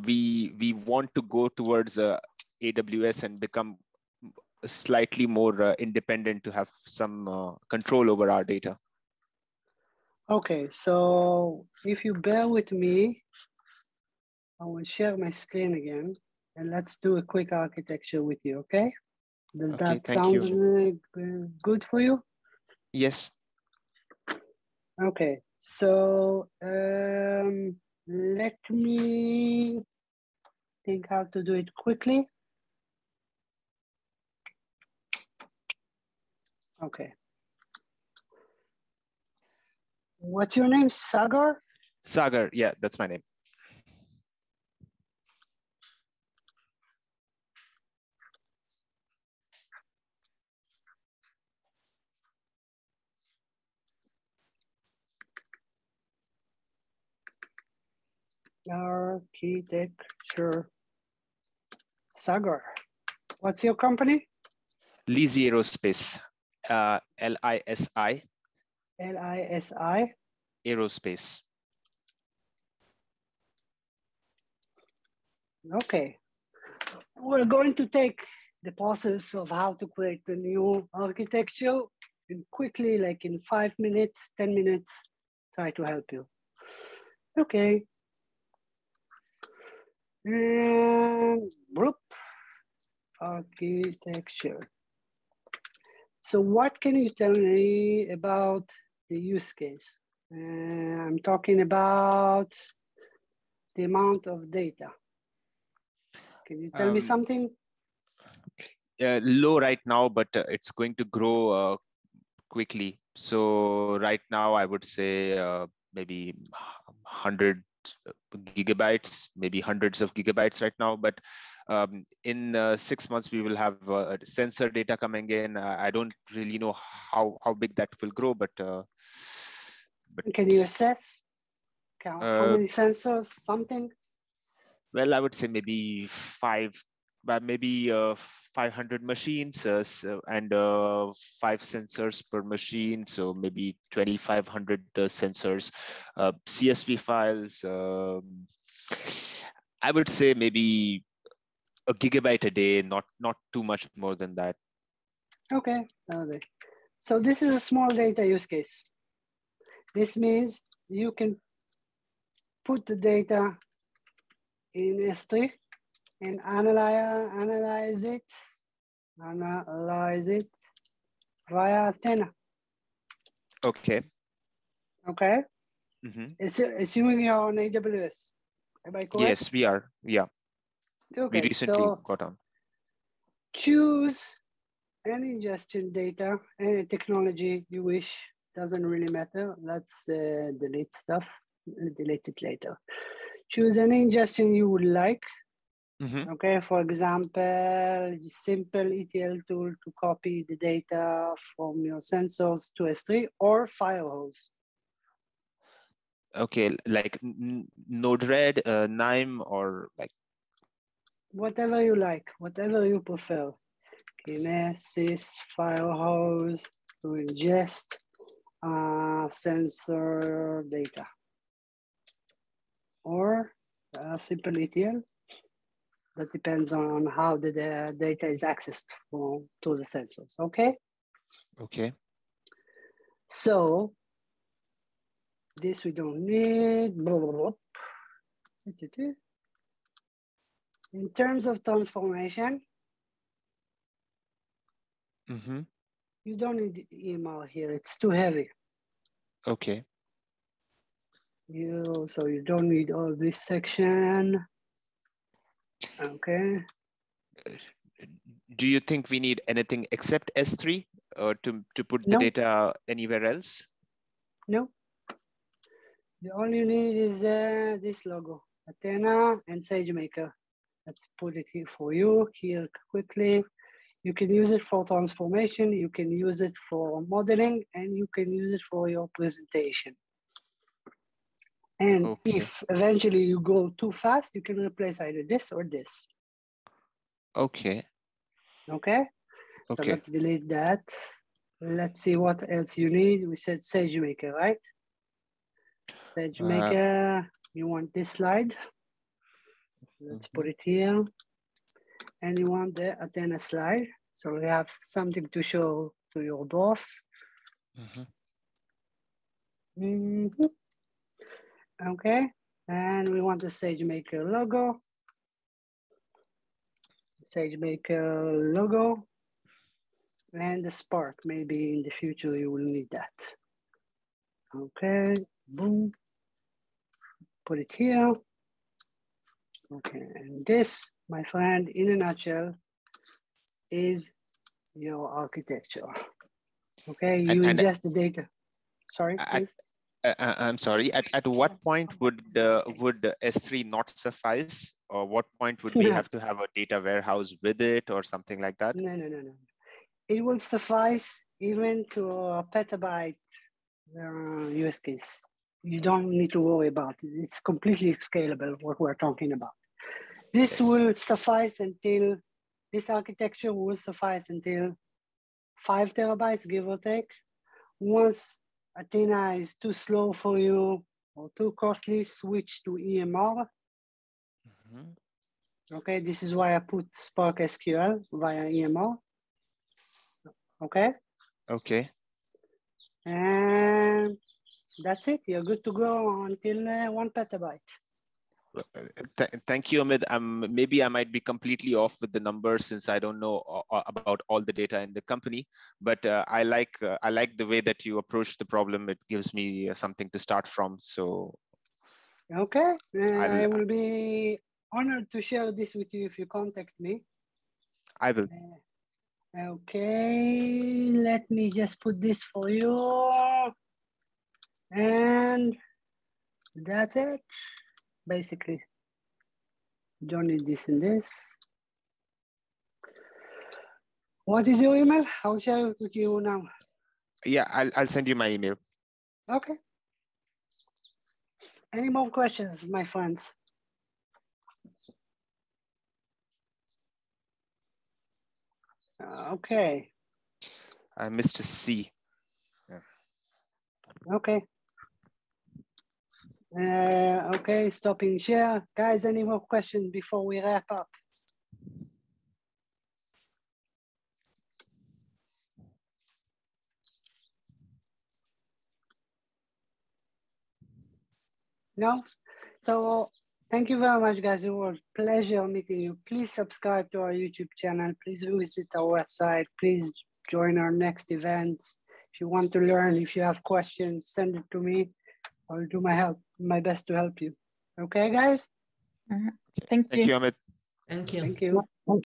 [SPEAKER 4] we want to go towards AWS and become slightly more independent to have some control over our data.
[SPEAKER 1] Okay, so if you bear with me, I will share my screen again and let's do a quick architecture with you, okay? Does that sound really good for you?
[SPEAKER 4] Yes.
[SPEAKER 1] Okay, so let me think how to do it quickly. Okay. What's your name, Sagar?
[SPEAKER 4] Sagar, yeah, that's my name.
[SPEAKER 1] Architecture. Sagar. What's your company?
[SPEAKER 4] Lisi Aerospace. LISI.
[SPEAKER 1] LISI.
[SPEAKER 4] Aerospace.
[SPEAKER 1] Okay. We're going to take the process of how to create a new architecture and quickly, like in 5 minutes, 10 minutes, try to help you. Okay. Group architecture. So what can you tell me about the use case? I'm talking about the amount of data? Can you tell me something?
[SPEAKER 4] Low right now, but it's going to grow quickly. So right now, I would say maybe 100 gigabytes, maybe hundreds of gigabytes right now. But in 6 months, we will have sensor data coming in. I don't really know how big that will grow, but
[SPEAKER 1] can you assess how many sensors? Something?
[SPEAKER 4] Well, I would say maybe 500 machines and 5 sensors per machine. So maybe 2,500 sensors, CSV files. I would say maybe a gigabyte a day, not too much more than that.
[SPEAKER 1] Okay. So this is a small data use case. This means you can put the data in S3 and analyze it via Athena.
[SPEAKER 4] Okay.
[SPEAKER 1] Okay.
[SPEAKER 4] Mm-hmm.
[SPEAKER 1] Assuming you're on AWS. Am I correct?
[SPEAKER 4] Yes, we are. Yeah.
[SPEAKER 1] Okay.
[SPEAKER 4] We recently got on.
[SPEAKER 1] Choose any ingestion data, any technology you wish. Doesn't really matter. Let's delete stuff. Delete it later. Choose any ingestion you would like.
[SPEAKER 4] Mm-hmm.
[SPEAKER 1] Okay, for example, simple ETL tool to copy the data from your sensors to S3 or Firehose.
[SPEAKER 4] Okay, like Node-RED, NIME, or like
[SPEAKER 1] whatever you like, whatever you prefer. Kinesis, Firehose to ingest sensor data, or simple ETL. That depends on how the data is accessed to the sensors, okay?
[SPEAKER 4] Okay.
[SPEAKER 1] So this we don't need. Blah, blah, blah. In terms of transformation,
[SPEAKER 4] Mm-hmm.
[SPEAKER 1] you don't need EMR here. It's too heavy.
[SPEAKER 4] Okay.
[SPEAKER 1] So you don't need all this section. Okay.
[SPEAKER 4] Do you think we need anything except S3 to put the data anywhere else?
[SPEAKER 1] No. The all you need is this logo, Athena and SageMaker. Let's put it here for you here quickly. You can use it for transformation, you can use it for modeling, and you can use it for your presentation. And if eventually you go too fast, you can replace either this or this.
[SPEAKER 4] Okay.
[SPEAKER 1] Okay. So let's delete that. Let's see what else you need. We said SageMaker, right? SageMaker, you want this slide? Let's put it here. And you want the Athena slide. So we have something to show to your boss. Okay. And we want the SageMaker logo. SageMaker logo. And the Spark. Maybe in the future you will need that. Okay. Boom. Put it here. Okay. And this, my friend, in a nutshell, is your architecture. Okay, you ingest the data. Sorry, please.
[SPEAKER 4] I'm sorry. At what point would S3 not suffice, or what point would we have to have a data warehouse with it, or something like that?
[SPEAKER 1] No. It will suffice even to a petabyte use case. You don't need to worry about it. It's completely scalable. What we're talking about. This will suffice until. This architecture will suffice until 5 terabytes, give or take. Once Athena is too slow for you or too costly, switch to EMR. Okay, this is why I put Spark SQL via EMR. Okay.
[SPEAKER 4] Okay.
[SPEAKER 1] And that's it. You're good to go until 1 petabyte.
[SPEAKER 4] Thank you, Omid. Maybe I might be completely off with the numbers since I don't know about all the data in the company, but I like the way that you approach the problem. It gives me something to start from. So
[SPEAKER 1] Okay, I will be honored to share this with you if you contact me.
[SPEAKER 4] I will.
[SPEAKER 1] Okay, let me just put this for you. And that's it, basically. Don't need this and this. What is your email? I'll share it with you now.
[SPEAKER 4] Yeah, I'll send you my email.
[SPEAKER 1] Okay. Any more questions, my friends? Okay.
[SPEAKER 4] Mr. C. Yeah.
[SPEAKER 1] Okay. Okay, stopping share. Guys, any more questions before we wrap up? No? So thank you very much, guys. It was a pleasure meeting you. Please subscribe to our YouTube channel. Please visit our website. Please join our next events. If you want to learn, if you have questions, send it to me. I'll do my best to help you. Okay, guys?
[SPEAKER 3] Thank you.
[SPEAKER 4] Thank you, Omid.
[SPEAKER 5] Thank you.
[SPEAKER 1] Thank you.